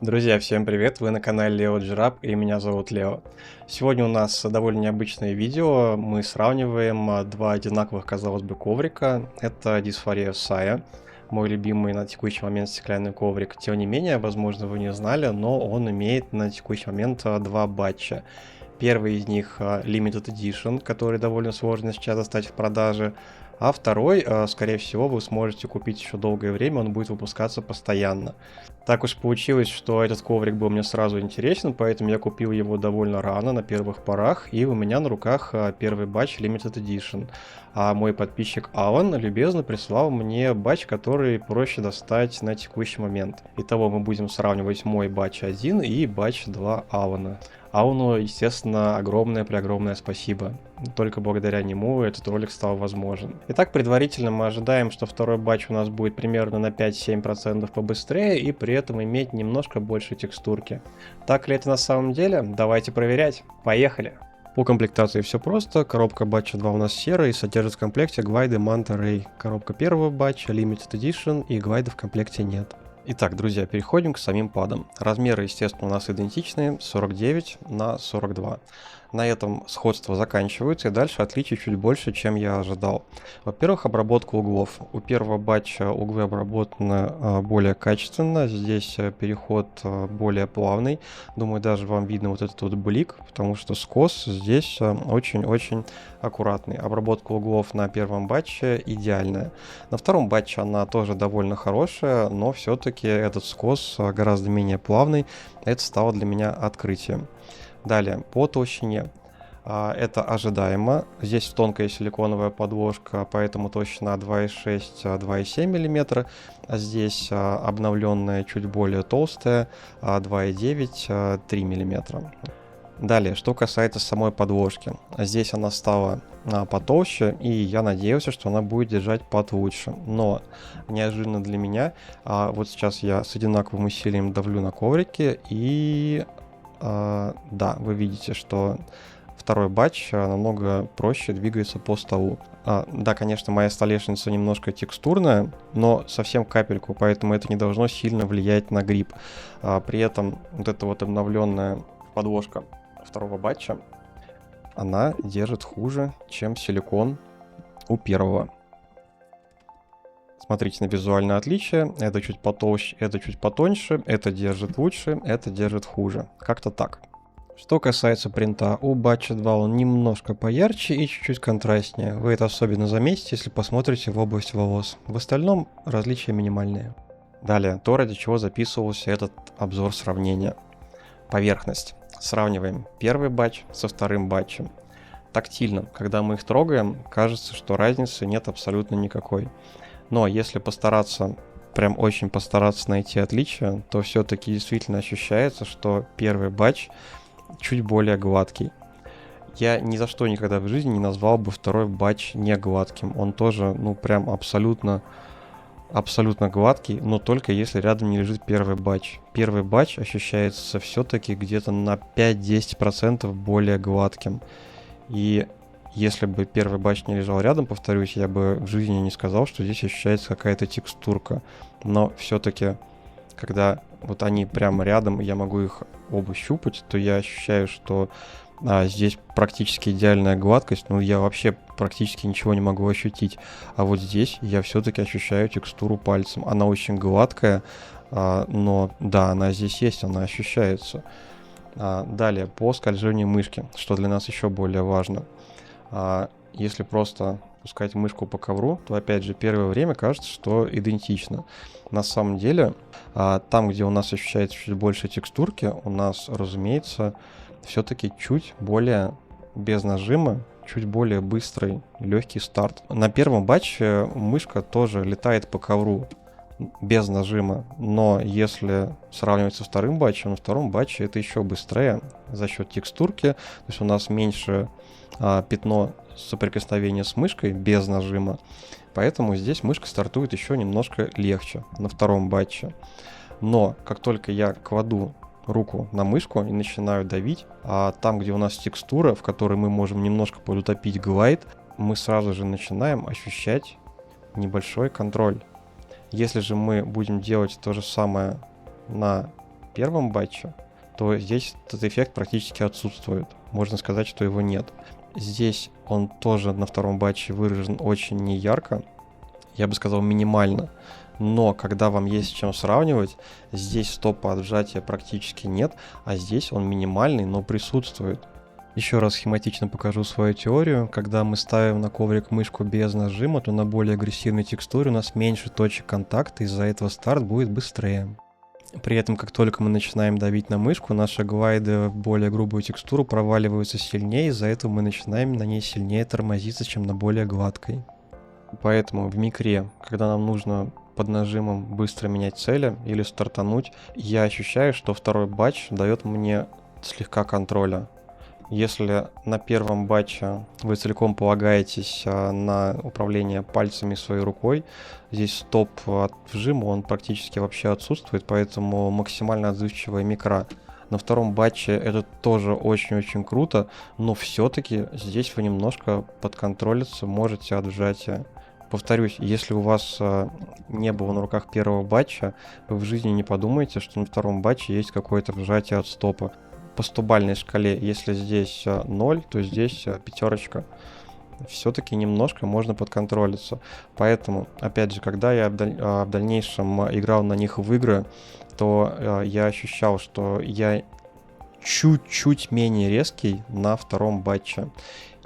Друзья, всем привет! Вы на канале Лео Джирап и меня зовут Лео. Сегодня у нас довольно необычное видео. Мы сравниваем два одинаковых, казалось бы, коврика. Это Дисфория Сая, мой любимый на текущий момент стеклянный коврик. Тем не менее, возможно, вы не знали, но он имеет на текущий момент два батча. Первый из них Limited Edition, который довольно сложно сейчас достать в продаже. А второй, скорее всего, вы сможете купить еще долгое время, он будет выпускаться постоянно. Так уж получилось, что этот коврик был мне сразу интересен, поэтому я купил его довольно рано, на первых порах, и у меня на руках первый батч Limited Edition. А мой подписчик Алан любезно прислал мне батч, который проще достать на текущий момент. Итого мы будем сравнивать мой батч 1 и батч 2 Алана. Алану, естественно, огромное-преогромное спасибо. Только благодаря нему этот ролик стал возможен. Итак, предварительно мы ожидаем, что второй батч у нас будет примерно на 5-7% побыстрее и при этом иметь немножко больше текстурки. Так ли это на самом деле? Давайте проверять. Поехали! По комплектации все просто. Коробка батча 2 у нас серая и содержит в комплекте глайды Manta Ray. Коробка первого батча Limited Edition и глайда в комплекте нет. Итак, друзья, переходим к самим падам. Размеры, естественно, у нас идентичные, 49 на 42. На этом сходство заканчивается, и дальше отличий чуть больше, чем я ожидал. Во-первых, обработка углов. У первого батча углы обработаны более качественно, здесь переход более плавный. Думаю, даже вам видно вот этот вот блик, потому что скос здесь очень-очень аккуратный. Обработка углов на первом батче идеальная. На втором батче она тоже довольно хорошая, но все-таки этот скос гораздо менее плавный. Это стало для меня открытием. Далее, по толщине. Это ожидаемо. Здесь тонкая силиконовая подложка, поэтому толщина 2,6-2,7 мм. А здесь обновленная, чуть более толстая, 2,9-3 мм. Далее, что касается самой подложки. Здесь она стала потолще, и я надеялся, что она будет держать пад лучше. Но неожиданно для меня, вот сейчас я с одинаковым усилием давлю на коврике, и да, вы видите, что второй батч намного проще двигается по столу. Да, конечно, моя столешница немножко текстурная, но совсем капельку, поэтому это не должно сильно влиять на грипп. При этом вот эта вот обновленная подложка второго батча, она держит хуже, чем силикон у первого. Смотрите на визуальное отличие. Это чуть потолще, это чуть потоньше, это держит лучше, это держит хуже. Как-то так. Что касается принта, у батча 2 он немножко поярче и чуть-чуть контрастнее. Вы это особенно заметите, если посмотрите в область волос. В остальном различия минимальные. Далее, то, ради чего записывался этот обзор сравнения. Поверхность. Сравниваем первый батч со вторым батчем. Тактильно, когда мы их трогаем, кажется, что разницы нет абсолютно никакой. Но если постараться, прям очень постараться найти отличия, то все-таки действительно ощущается, что первый батч чуть более гладкий. Я ни за что никогда в жизни не назвал бы второй батч не гладким. Он тоже, ну, прям абсолютно гладкий, но только если рядом не лежит первый батч. Первый батч ощущается все-таки где-то на 5-10% более гладким. И если бы первый батч не лежал рядом, повторюсь, я бы в жизни не сказал, что здесь ощущается какая-то текстурка. Но все-таки, когда вот они прямо рядом, я могу их оба щупать, то я ощущаю, что здесь практически идеальная гладкость, но я вообще практически ничего не могу ощутить. А вот здесь я все-таки ощущаю текстуру пальцем. Она очень гладкая, но да, она здесь есть, она ощущается. Далее, по скольжению мышки, что для нас еще более важно. Если просто пускать мышку по ковру, то опять же первое время кажется, что идентично. На самом деле, там, где у нас ощущается чуть больше текстурки, у нас, разумеется, все-таки чуть более без нажима, чуть более быстрый, легкий старт. На первом батче мышка тоже летает по ковру без нажима, но если сравнивать со вторым батчем, на втором батче это еще быстрее за счет текстурки, то есть у нас меньше пятно соприкосновения с мышкой без нажима, поэтому здесь мышка стартует еще немножко легче на втором батче. Но как только я кладу руку на мышку и начинаю давить, а там, где у нас текстура, в которой мы можем немножко подутопить глайд, мы сразу же начинаем ощущать небольшой контроль. Если же мы будем делать то же самое на первом батче, то здесь этот эффект практически отсутствует. Можно сказать, что его нет. Здесь он тоже на втором батче выражен очень неярко, я бы сказал минимально. Но когда вам есть с чем сравнивать, здесь стопа от сжатия практически нет, а здесь он минимальный, но присутствует. Еще раз схематично покажу свою теорию. Когда мы ставим на коврик мышку без нажима, то на более агрессивной текстуре у нас меньше точек контакта, из-за этого старт будет быстрее. При этом, как только мы начинаем давить на мышку, наши глайды в более грубую текстуру проваливаются сильнее, из-за этого мы начинаем на ней сильнее тормозиться, чем на более гладкой. Поэтому в микре, когда нам нужно под нажимом быстро менять цели или стартануть, я ощущаю, что второй батч дает мне слегка контроля. Если на первом батче вы целиком полагаетесь на управление пальцами своей рукой, здесь стоп от вжима, он практически вообще отсутствует, поэтому максимально отзывчивая микра. На втором батче это тоже очень-очень круто, но все-таки здесь вы немножко подконтролиться можете от сжатия. Повторюсь, если у вас не было на руках первого батча, вы в жизни не подумайте, что на втором батче есть какое-то сжатие от стопа. По 100-бальной шкале, если здесь 0, то здесь пятерочка. Все-таки немножко можно подконтролиться. Поэтому, опять же, когда я в дальнейшем играл на них в игры, то я ощущал, что я чуть-чуть менее резкий на втором батче.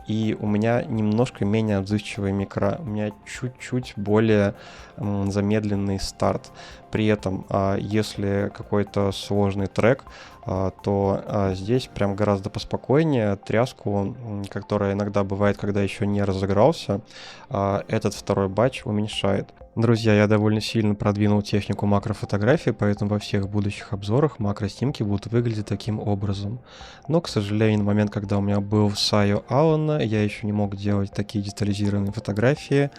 И у меня немножко менее отзывчивая микра, у меня чуть-чуть более замедленный старт. При этом, если какой-то сложный трек, то здесь прям гораздо поспокойнее. Тряску, которая иногда бывает, когда еще не разыгрался, этот второй батч уменьшает. Друзья, я довольно сильно продвинул технику макрофотографии, поэтому во всех будущих обзорах макроснимки будут выглядеть таким образом. Но, к сожалению, на момент, когда у меня был Сайо Алана, я еще не мог делать такие детализированные фотографии,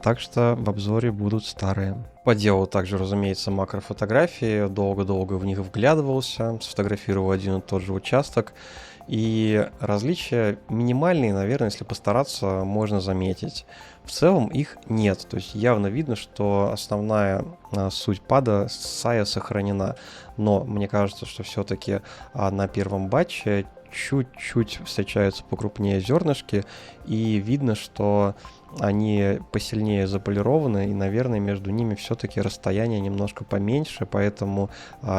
так что в обзоре будут старые. Поделал также, разумеется, макрофотографии, долго-долго в них вглядывался, сфотографировал один и тот же участок. И различия минимальные, наверное, если постараться, можно заметить. В целом их нет, то есть явно видно, что основная суть пада Сая сохранена. Но мне кажется, что все-таки на первом батче чуть-чуть встречаются покрупнее зернышки, и видно, что они посильнее заполированы, и, наверное, между ними все-таки расстояние немножко поменьше, поэтому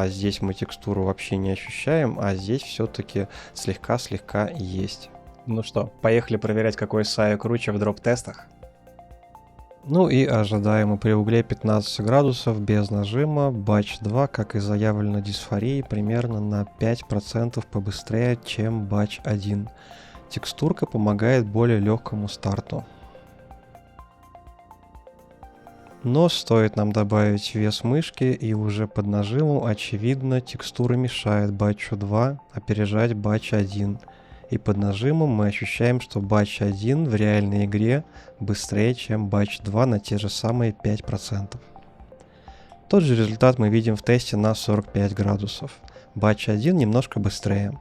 здесь мы текстуру вообще не ощущаем, а здесь все-таки слегка-слегка есть. Ну что, поехали проверять, какой Сая круче в дроп-тестах? Ну и ожидаемо при угле 15 градусов без нажима батч 2, как и заявлено дисфорией, примерно на 5% побыстрее, чем батч 1. Текстурка помогает более легкому старту. Но стоит нам добавить вес мышки, и уже под нажимом, очевидно, текстура мешает батчу 2 опережать батч 1. И под нажимом мы ощущаем, что батч 1 в реальной игре быстрее, чем батч 2 на те же самые 5%. Тот же результат мы видим в тесте на 45 градусов. Батч 1 немножко быстрее.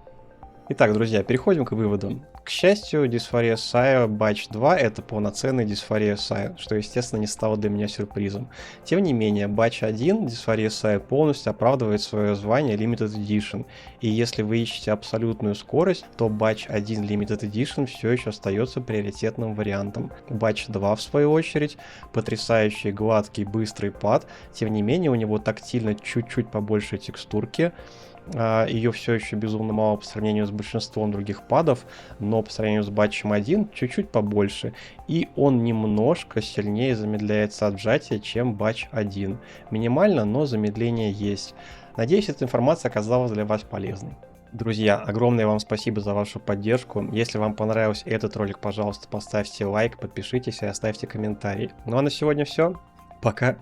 Итак, друзья, переходим к выводам. К счастью, дисфория Сая Batch 2 это полноценный дисфория Сая, что, естественно, не стало для меня сюрпризом. Тем не менее, Batch 1 дисфория Сая полностью оправдывает свое звание Limited Edition, и если вы ищете абсолютную скорость, то Batch 1 Limited Edition все еще остается приоритетным вариантом. Batch 2, в свою очередь, потрясающий гладкий быстрый пад, тем не менее у него тактильно чуть-чуть побольше текстурки. Ее все еще безумно мало по сравнению с большинством других падов, но по сравнению с батчем 1 чуть-чуть побольше, и он немножко сильнее замедляется от сжатия, чем батч 1. Минимально, но замедление есть. Надеюсь, эта информация оказалась для вас полезной. Друзья, огромное вам спасибо за вашу поддержку. Если вам понравился этот ролик, пожалуйста, поставьте лайк, подпишитесь и оставьте комментарий. Ну а на сегодня все. Пока!